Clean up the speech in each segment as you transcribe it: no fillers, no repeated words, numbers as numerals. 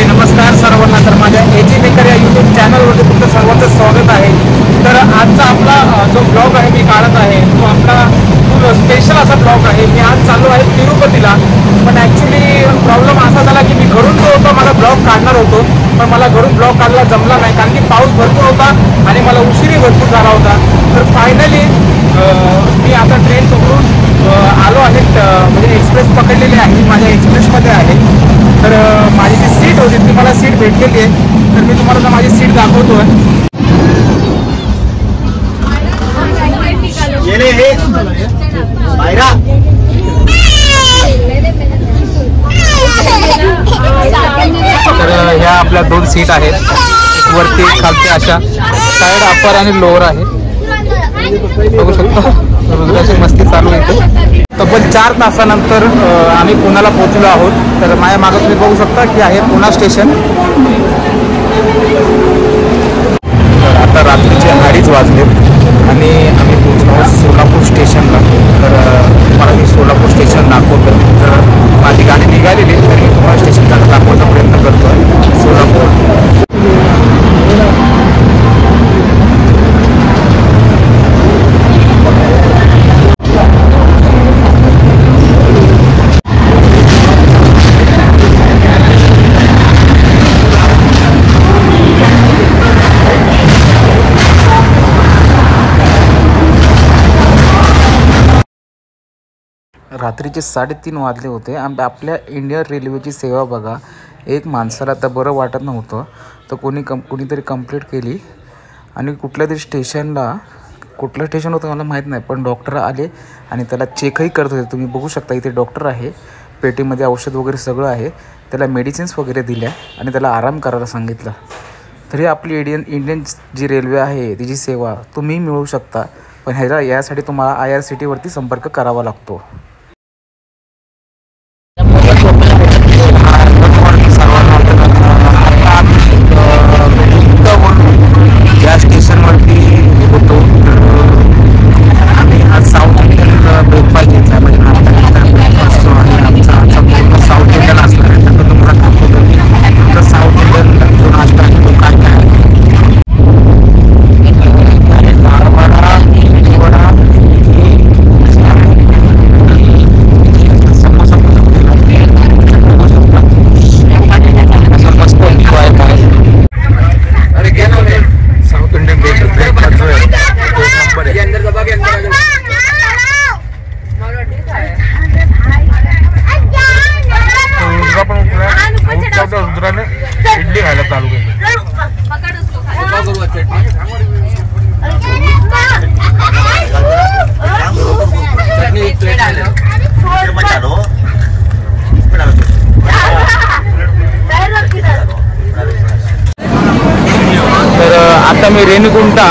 नमस्कार सर्वांना, तर माझ्या एजी मेकर या यूट्यूब चॅनलवरती तुमचं सर्वांचं स्वागत आहे। तर आजचा आपला जो ब्लॉग आहे मी काढत आहे तो आपला खूप स्पेशल असा ब्लॉग आहे। मी आज चाललो आहे तिरुपतीला, पण ॲक्च्युली प्रॉब्लेम असा झाला की मी घरून जो होतो मला ब्लॉग काढणार होतो, पण मला घरून ब्लॉग काढायला जमला नाही कारण की पाऊस भरपूर होता आणि मला उशिरी भरपूर झाला होता। तर फायनली मी आता ट्रेन पकडून आलो आहे, म्हणजे एक्सप्रेस पकडलेली आहे, माझ्या एक्सप्रेसमध्ये आहे। तर माझी जी सीट होती ती मला सीट भेटलेली आहे, तर मी तुम्हाला माझी सीट दाखवतो आहे। तर ह्या आपल्या 2 सीट आहेत, एक वरती एक खालती, अशा साईड अपर आणि लोअर आहे। बघू शकतो रुद्राची मस्ती चालू आहे। तब्बल 4 तासानंतर आम्ही पुण्याला पोहोचलो आहोत। तर माझ्या मागे तुम्ही बघू शकता की आहे पुणा स्टेशन। तर आता रात्रीचे 2:30 वाजले आणि आम्ही पोहोचलो आहोत सोलापूर स्टेशनला। तर मला मी सोलापूर स्टेशन दाखवतो। तर माझी गाडी निघालेली आहे, तर मी पुणा स्टेशनला दाखवण्याचा प्रयत्न करतो आहे सोलापूर। रात्रीचे 3:30 वाजले होते। आपल्या इंडियन रेल्वेची सेवा बघा, एक माणसाला तर बरं वाटत नव्हतं, तर कोणीतरी कंप्लीट केली आणि कुठल्या तरी स्टेशनला, कुठलं स्टेशन होतं मला माहीत नाही, पण डॉक्टर आले आणि त्याला चेकही करत होते। तुम्ही बघू शकता इथे डॉक्टर आहे, पेटीमध्ये औषध वगैरे सगळं आहे, त्याला मेडिसिन्स वगैरे दिल्या आणि त्याला आराम करायला सांगितलं। तरी आपली इंडियन जी रेल्वे आहे तिची सेवा तुम्ही मिळवू शकता, पण यासाठी तुम्हाला IRCTC संपर्क करावा लागतो। या स्टेशनवरती होतो आम्ही आज साऊथ इंडियन ब्रेकफास्ट घेतला, म्हणजे ब्रेकफास्ट जो आहे आमचा पूर्ण साऊथ इंडियन असणार आहे। तर तुम्हाला दाखवतो तर साऊथ इंडियन जो नाश्ता आहे तो काय काय आहे। इडली खायला चालू केली। तर आता मी रेणीगुंटा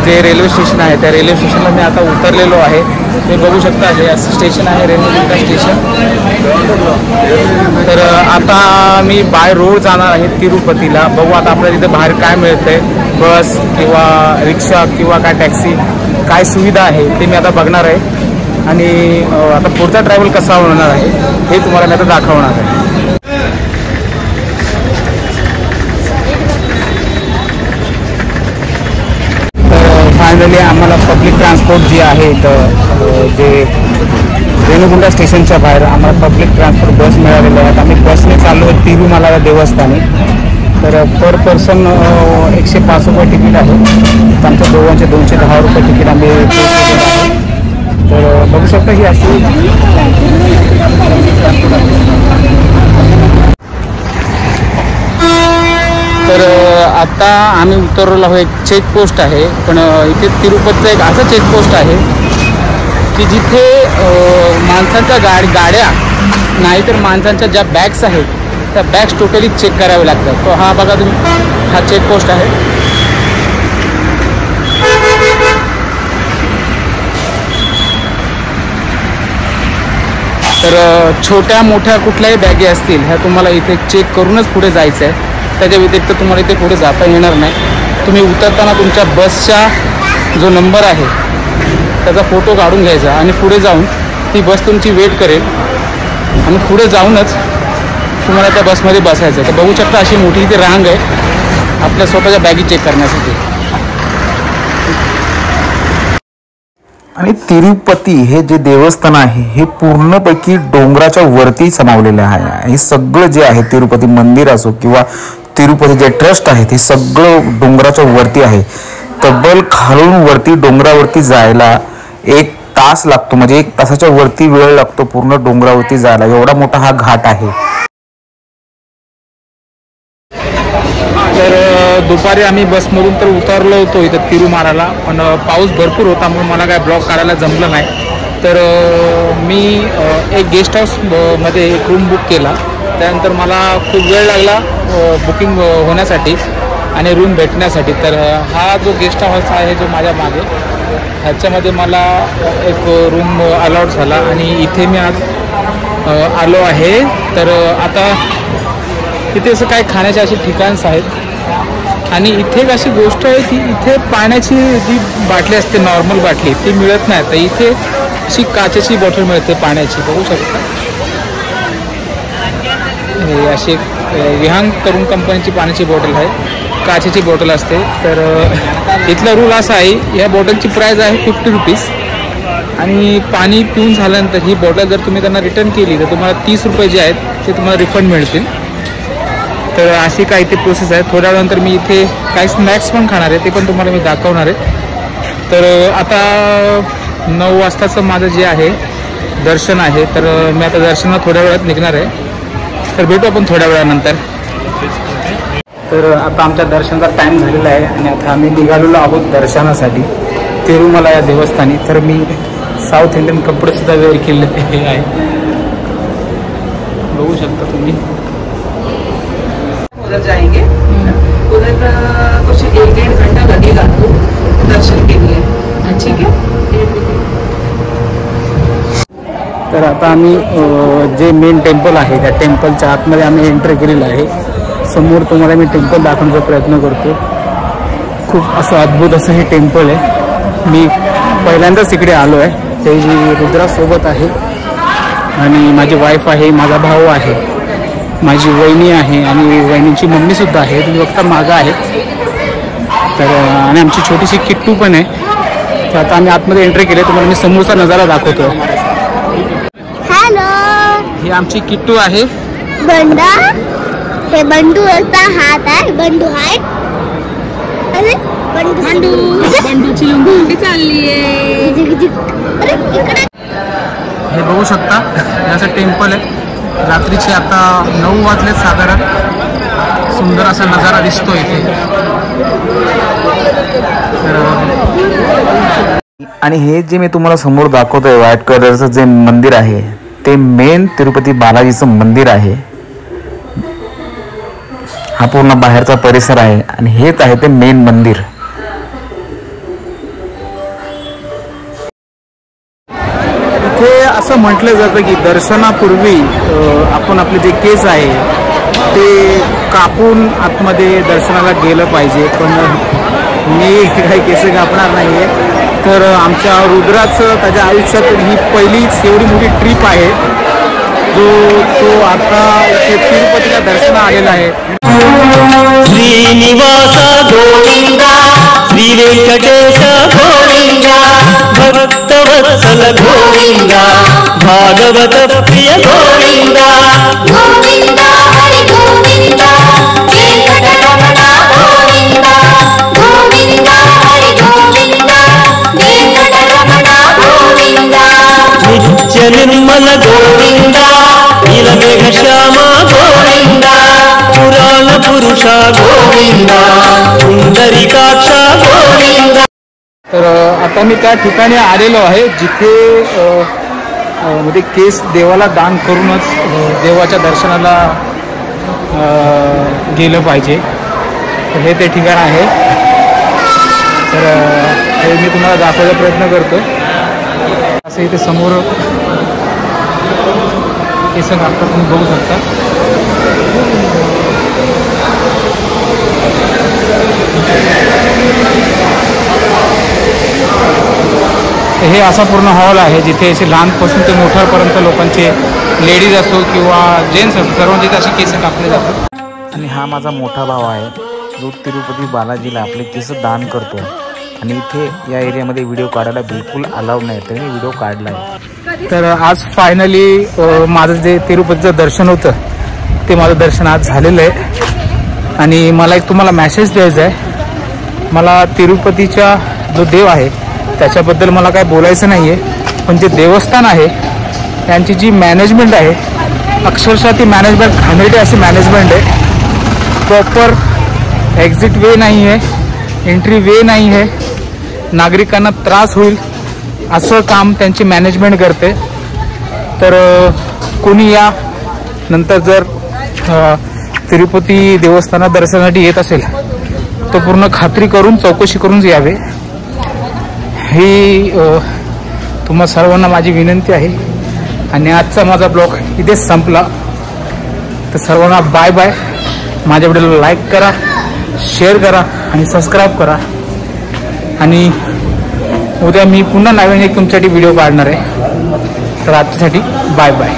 जे रेल्वे स्टेशन आहे त्या रेल्वे स्टेशनला मी आता उतरलेलो आहे। ते बघू शकता हे असं स्टेशन आहे रेणीगुंटा स्टेशन। तर आता मी बाय रोड जाणार आहे तिरुपतीला। बघू आता आपल्याला तिथे बाहेर काय मिळतंय, बस किंवा रिक्षा किंवा काय टॅक्सी, काय सुविधा आहे ते मी आता बघणार आहे आणि आता पुढचा ट्रॅव्हल कसा होणार आहे हे तुम्हाला मी आता दाखवणार आहे। फायनली आम्हाला पब्लिक ट्रान्सपोर्ट जी आहे तर जे रेणीगुंटा स्टेशनच्या बाहेर आम्हाला पब्लिक ट्रान्सपोर्ट बस मिळालेली आहे। आम्ही बसने चाललो आहे तिरुमला देवस्थानी। तर पर पर्सन 105 रुपये तिकीट आहे, तर आमच्या दोघांचे 210 रुपये तिकीट आम्ही पे केलेलं आहे। तर बघू शकता ही अशी तर आता आम्ही उतरलो आहोत। एक चेकपोस्ट आहे, पण इथे तिरुपतीचं एक असं चेकपोस्ट आहे की जिथे माणसांच्या गाड्या नाहीतर माणसांच्या ज्या बॅग्स आहेत त्या बॅग्स टोटली चेक करावे लागतात। तो हा बघा तुम्ही, हा चेकपोस्ट आहे। तर छोट्या मोठ्या कुठल्याही बॅगे असतील ह्या तुम्हाला इथे चेक करूनच पुढे जायचं आहे। त्याच्या व्यतिरिक्त तुम्हाला इथे पुढे जाता येणार नाही। तुम्ही उतरताना तुमच्या बसचा जो नंबर आहे त्याचा फोटो काढून घ्यायचा आणि पुढे जाऊन ती बस तुमची वेट करेल आणि पुढे जाऊनच तुम्हाला त्या बसमध्ये बसायचं आहे. तर बघू शकता अशी मोठी इथे रांग आहे आपल्या स्वतःच्या बॅगी चेक करण्यासाठी. आणि तिरुपती हे जे देवस्थान आहे हे पूर्णपैकी डोंगराच्या वरती समावलेलं आहे. हे सगळं जे आहे तिरुपती मंदिर असो किंवा तिरुपती जे ट्रस्ट आहे ते सगळं डोंगराच्या वरती आहे. तब्बल खालून वरती डोंगरावरती जायला 1 तास लागतो, म्हणजे 1 तासाच्या वरती वेळ लागतो पूर्ण डोंगरावरती जायला. एवढा मोठा हा घाट आहे. तर दुपारी आम्ही बसमधून तर उतरलो होतो इथं तिरुमाराला, पण पाऊस भरपूर होता म्हणून मला काय ब्लॉग काढायला जमलं नाही. तर मी एक गेस्ट हाऊस मध्ये एक रूम बुक केला. त्यानंतर मला खूप वेळ लागला बुकिंग होण्यासाठी आणि रूम भेटण्यासाठी. तर हा जो गेस्ट हाऊस आहे जो माझ्या मागे, ह्याच्यामध्ये मला एक रूम अलॉट झाला आणि इथे मी आज आलो आहे. तर आता इथे असं काय खाण्याचे असे ठिकाणच आहेत आणि इथे एक अशी गोष्ट आहे की इथे पाण्याची जी बाटली असते नॉर्मल बाटली ती मिळत नाही. तर इथे अशी काचेची बॉटल मिळते पाण्याची, बघू शकता. हे अशी एक विहांग तरुण कंपनीची पाण्याची बॉटल आहे, काचेची बॉटल असते. तर इथला रूल असा आहे, या बॉटलची प्राईस आहे 50 रुपीज आणि पाणी पिऊन झाल्यानंतर ही बॉटल जर तुम्ही त्यांना रिटर्न केली तर तुम्हाला 30 रुपये जे आहेत ते तुम्हाला रिफंड मिळतील. तर अशी काही ती प्रोसेस आहे. थोड्या वेळानंतर मी इथे काही स्नॅक्स पण खाणार आहे, ते पण तुम्हाला मी दाखवणार आहे. तर आता 9 वाजताचं माझं जे आहे दर्शन आहे, तर मी आता दर्शनाला थोड्या वेळात निघणार आहे. तर भेटू आपण थोड्या वेळानंतर. तर आता आमच्या दर्शनाचा टाईम झालेला आहे आणि आता आम्ही निघालेलो आहोत दर्शनासाठी तिरुमला या देवस्थानी. तर मी साऊथ इंडियन कपडेसुद्धा वेअर केले आहे, बघू शकता तुम्ही. उधर जाएंगे, उधर कुछ 1-1.5 घंटा लगेगा तो दर्शन के लिए, ठीक है. तर आता आम्ही जे मेन टेम्पल आहे त्या टेम्पलच्या आतमध्ये आम्ही एंट्री केलेलं आहे. समोर तुम्हाला मी टेम्पल दाखवण्याचा प्रयत्न करतो. खूप असं अद्भुत असं हे टेम्पल आहे. मी पहिल्यांदाच इकडे आलो आहे. ते रुद्रासोबत आहे आणि माझी वाईफ आहे, माझा भाऊ आहे, माझी वहिनी आहे आणि वहिनीची मम्मीसुद्धा आहे, तुम्ही बघता मागं आहे. तर आणि आमची छोटीशी किट्टू पण आहे. तर आता आम्ही आतमध्ये एंट्री केली, तुम्हाला मी समोरचा नजारा दाखवतो. हॅलो, ही आमची किट्टू आहे. बंडा, हे बंडूचा हात आहे. बंडू आहे. अरे बंडूची लुंगी चालली आहे. हे बघू शकता, हे असं टेम्पल आहे. रात्रीचे आता 9 वाजलेत साधारण. सुंदर असा नजारा दिसतो इथे. आणि हे जे मी तुम्हाला समोर दाखवतोय व्हाईट कलरचं जे मंदिर आहे ते मेन तिरुपती बालाजीचं मंदिर आहे. हा पूर्ण बाहेरचा परिसर आहे आणि हेच आहे ते मेन मंदिर. इथे असं म्हटलं जातं की दर्शनापूर्वी आपण आपले जे केस आहे ते कापून आतमध्ये दर्शनाला गेलं पाहिजे. पण मी काही केस कापणार नाही आहे. तर आमच्या रुद्राचं त्याच्या आयुष्यातून ही पहिलीच एवढी मोठी ट्रिप आहे जो तो आता इथे तिरुपतीला दर्शना आलेला आहे. श्रीनिवास गोविंदा, श्री वेंकटेश गोविंदा, भक्तवत्सल गोविंदा, भागवत प्रिय गोविंदा, गोविंदा हरि गोविंदा, वेंकटरमणा गोविंदा, गोविंदा हरि गोविंदा, वेंकटरमणा गोविंदा, नित्य निर्मल गोविंदा, नीलमेघ श्यामा गोविंदा, पुराण पुरुषा गोविंदा, पुंडरीकाक्षा गोविंदा. तर आता मी त्या ठिकाणी आलेलो आहे जिथे म्हणजे केस देवाला दान करूनच देवाच्या दर्शनाला गेलं पाहिजे. तर हे ते ठिकाण आहे. तर हे मी तुम्हाला दाखवायचा प्रयत्न करतो. असं इथे समोर केस कापतात, तुम्ही बघू शकता. हे असा पूर्ण हॉल आहे जिथे असे लहानपासून ते मोठ्यापर्यंत लोकांचे लेडीज असो किंवा जेंट्स असो सर्वांचे इथे असे केस कापले जातात. आणि हा माझा मोठा भाव आहे जो तिरुपती बालाजीला आपले केस दान करतो. आणि इथे या एरियामध्ये व्हिडिओ काढायला बिलकुल अलाउड नाही, तरी व्हिडिओ काढला आहे. तर आज फायनली माझं जे तिरुपतीचं दर्शन होतं ते माझं दर्शन आज झालेलं आहे. आणि मला एक तुम्हाला मेसेज द्यायचा आहे. मला तिरुपतीचा जो देव आहे त्याच्याबद्दल मला काय बोलायचं नाही आहे, पण जे देवस्थान आहे त्यांची जी मॅनेजमेंट आहे अक्षरशः ती मॅनेजमेंट घाणेरडी अशी मॅनेजमेंट आहे. प्रॉपर एक्झिट वे नाही आहे, एंट्री वे नाही आहे, नागरिकांना त्रास होईल असं काम त्यांची मॅनेजमेंट करते. तर कोणी या नंतर जर तिरुपती देवस्थानात दर्शनासाठी येत असेल तर पूर्ण खात्री करून चौकशी करून यावे ही तुम्हा सर्वांना माझी विनंती आहे. आणि आजचा माझा ब्लॉग इथेच संपला. तर सर्वांना बाय बाय. माझ्या व्हिडिओला लाईक करा, शेअर करा आणि सबस्क्राईब करा. आणि उद्या मी पुन्हा नवीन एक तुमच्यासाठी व्हिडिओ काढणार आहे. तर आजच्यासाठी बाय बाय.